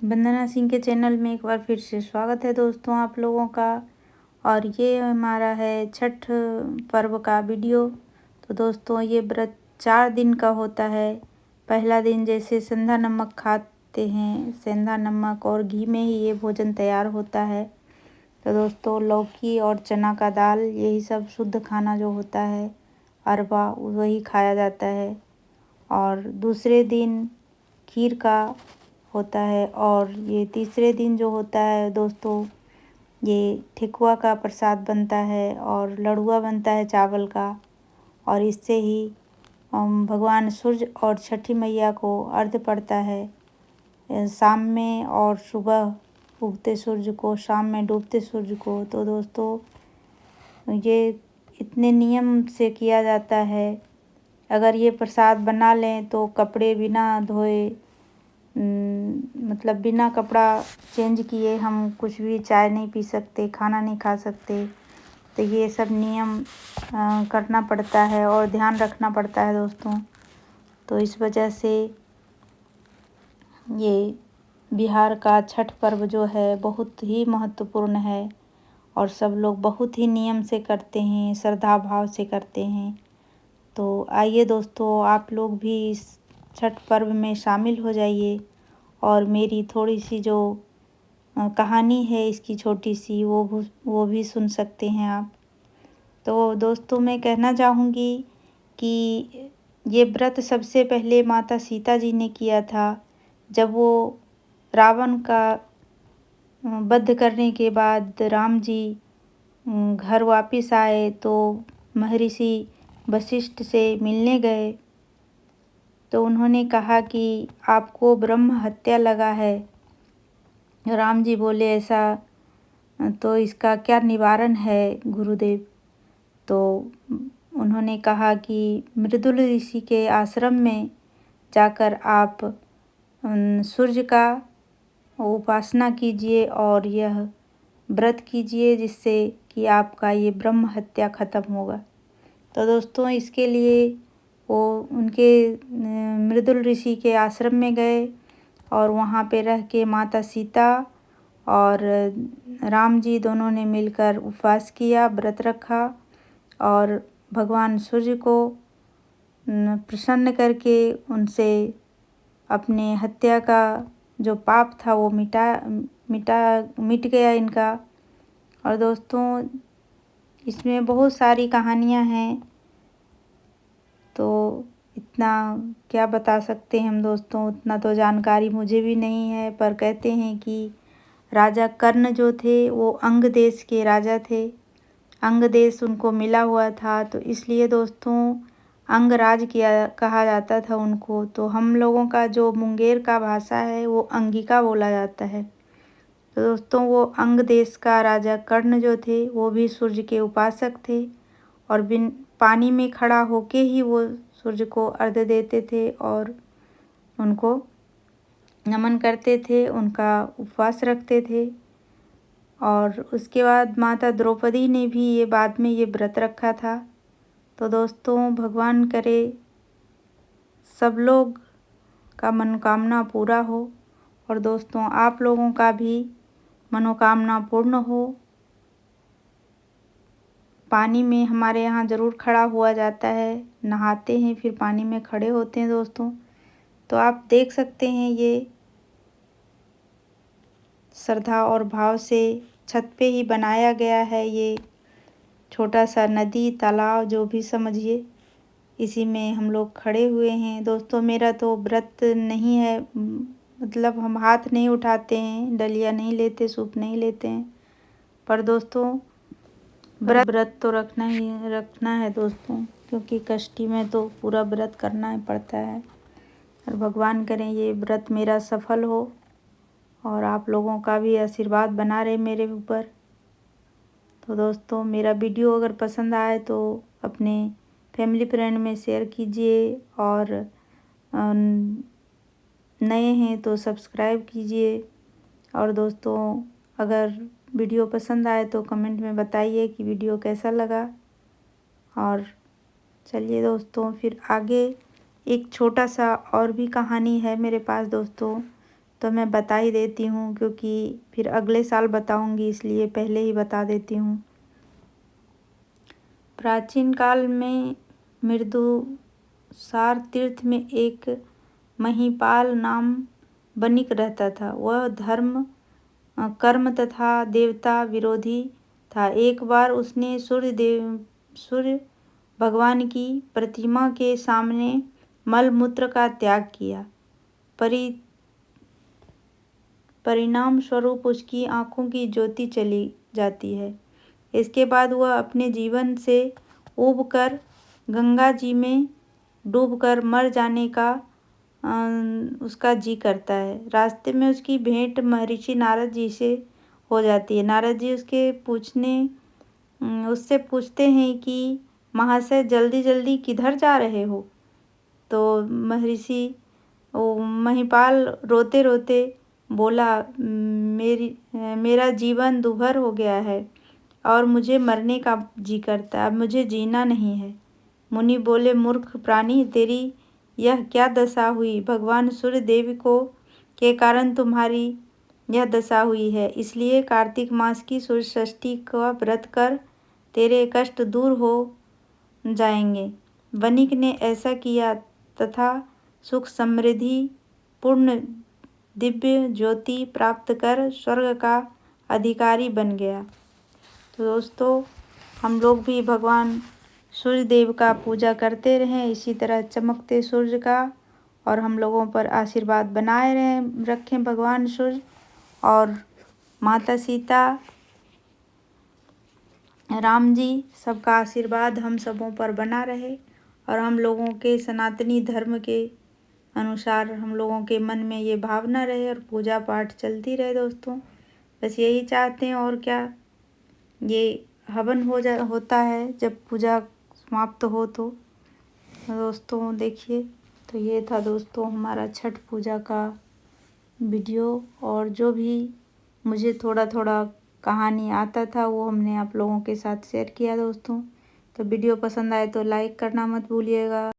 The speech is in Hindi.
वंदना सिंह के चैनल में एक बार फिर से स्वागत है दोस्तों आप लोगों का। और ये हमारा है छठ पर्व का वीडियो। तो दोस्तों ये व्रत 4 दिन का होता है। पहला दिन जैसे सेंधा नमक खाते हैं, सेंधा नमक और घी में ही ये भोजन तैयार होता है। तो दोस्तों लौकी और चना का दाल, यही सब शुद्ध खाना जो होता है, अरवा, वही खाया जाता है। और दूसरे दिन खीर का होता है। और ये तीसरे दिन जो होता है दोस्तों, ये ठेकुआ का प्रसाद बनता है और लड़ुआ बनता है चावल का। और इससे ही भगवान सूर्य और छठी मैया को अर्घ्य पड़ता है, शाम में और सुबह उगते सूर्य को, शाम में डूबते सूर्य को। तो दोस्तों ये इतने नियम से किया जाता है। अगर ये प्रसाद बना लें तो कपड़े बिना धोए, मतलब बिना कपड़ा चेंज किए हम कुछ भी चाय नहीं पी सकते, खाना नहीं खा सकते। तो ये सब नियम करना पड़ता है और ध्यान रखना पड़ता है दोस्तों। तो इस वजह से ये बिहार का छठ पर्व जो है बहुत ही महत्वपूर्ण है और सब लोग बहुत ही नियम से करते हैं, श्रद्धा भाव से करते हैं। तो आइए दोस्तों आप लोग भी इस छठ पर्व में शामिल हो जाइए और मेरी थोड़ी सी जो कहानी है इसकी छोटी सी, वो भी सुन सकते हैं आप। तो दोस्तों मैं कहना चाहूँगी कि ये व्रत सबसे पहले माता सीता जी ने किया था, जब वो रावण का वध करने के बाद राम जी घर वापस आए तो महर्षि वशिष्ठ से मिलने गए। तो उन्होंने कहा कि आपको ब्रह्म हत्या लगा है। राम जी बोले ऐसा, तो इसका क्या निवारण है गुरुदेव? तो उन्होंने कहा कि मृदुल ऋषि के आश्रम में जाकर आप सूर्य का उपासना कीजिए और यह व्रत कीजिए, जिससे कि आपका ये ब्रह्म हत्या खत्म होगा। तो दोस्तों इसके लिए वो उनके मृदुल ऋषि के आश्रम में गए और वहाँ पे रह के माता सीता और राम जी दोनों ने मिलकर उपवास किया, व्रत रखा और भगवान सूर्य को प्रसन्न करके उनसे अपने हत्या का जो पाप था वो मिट गया इनका। और दोस्तों इसमें बहुत सारी कहानियाँ हैं, तो इतना क्या बता सकते हैं हम दोस्तों, उतना तो जानकारी मुझे भी नहीं है। पर कहते हैं कि राजा कर्ण जो थे वो अंग देश के राजा थे, अंग देश उनको मिला हुआ था, तो इसलिए दोस्तों अंगराज किया कहा जाता था उनको। तो हम लोगों का जो मुंगेर का भाषा है वो अंगिका बोला जाता है। तो दोस्तों वो अंग देश का राजा कर्ण जो थे वो भी सूर्य के उपासक थे और बिन पानी में खड़ा होके ही वो सूर्य को अर्घ्य देते थे और उनको नमन करते थे, उनका उपवास रखते थे। और उसके बाद माता द्रौपदी ने भी ये बाद में ये व्रत रखा था। तो दोस्तों भगवान करे सब लोग का मनोकामना पूरा हो और दोस्तों आप लोगों का भी मनोकामना पूर्ण हो। पानी में हमारे यहाँ ज़रूर खड़ा हुआ जाता है, नहाते हैं फिर पानी में खड़े होते हैं दोस्तों। तो आप देख सकते हैं ये श्रद्धा और भाव से छत पे ही बनाया गया है ये छोटा सा नदी तालाब जो भी समझिए, इसी में हम लोग खड़े हुए हैं। दोस्तों मेरा तो व्रत नहीं है, मतलब हम हाथ नहीं उठाते हैं, डलिया नहीं लेते, सूप नहीं लेते हैं। पर दोस्तों व्रत तो रखना है दोस्तों, क्योंकि कष्टी में तो पूरा व्रत करना ही पड़ता है। और भगवान करें ये व्रत मेरा सफल हो और आप लोगों का भी आशीर्वाद बना रहे मेरे ऊपर। तो दोस्तों मेरा वीडियो अगर पसंद आए तो अपने फैमिली फ्रेंड में शेयर कीजिए और नए हैं तो सब्सक्राइब कीजिए। और दोस्तों अगर वीडियो पसंद आए तो कमेंट में बताइए कि वीडियो कैसा लगा। और चलिए दोस्तों फिर आगे एक छोटा सा और भी कहानी है मेरे पास दोस्तों, तो मैं बता ही देती हूँ, क्योंकि फिर अगले साल बताऊँगी, इसलिए पहले ही बता देती हूँ। प्राचीन काल में मृदुसार तीर्थ में एक महिपाल नाम बनिक रहता था। वह धर्म, कर्म तथा देवता विरोधी था। एक बार उसने सूर्य भगवान की प्रतिमा के सामने मल मूत्र का त्याग किया। परिणाम स्वरूप उसकी आंखों की ज्योति चली जाती है। इसके बाद वह अपने जीवन से ऊब कर गंगा जी में डूबकर मर जाने का उसका जी करता है। रास्ते में उसकी भेंट महर्षि नारद जी से हो जाती है। नारद जी उससे पूछते हैं कि महाशय, जल्दी जल्दी किधर जा रहे हो? तो महिपाल रोते रोते बोला, मेरा जीवन दूभर हो गया है और मुझे मरने का जी करता है, अब मुझे जीना नहीं है। मुनि बोले, मूर्ख प्राणी, तेरी यह क्या दशा हुई? भगवान सूर्य देव के कारण तुम्हारी यह दशा हुई है, इसलिए कार्तिक मास की सूर्य षष्ठी का व्रत कर, तेरे कष्ट दूर हो जाएंगे। वणिक ने ऐसा किया तथा सुख समृद्धि पूर्ण दिव्य ज्योति प्राप्त कर स्वर्ग का अधिकारी बन गया। तो दोस्तों, हम लोग भी भगवान सूर्य देव का पूजा करते रहें, इसी तरह चमकते सूर्य का, और हम लोगों पर आशीर्वाद बनाए रखें भगवान सूर्य, और माता सीता, राम जी, सबका आशीर्वाद हम सबों पर बना रहे, और हम लोगों के सनातनी धर्म के अनुसार हम लोगों के मन में ये भावना रहे और पूजा पाठ चलती रहे। दोस्तों, बस यही चाहते हैं, और क्या। ये हवन होता है जब पूजा समाप्त हो तो दोस्तों देखिए। तो ये था दोस्तों हमारा छठ पूजा का वीडियो, और जो भी मुझे थोड़ा थोड़ा कहानी आता था वो हमने आप लोगों के साथ शेयर किया दोस्तों। तो वीडियो पसंद आए तो लाइक करना मत भूलिएगा।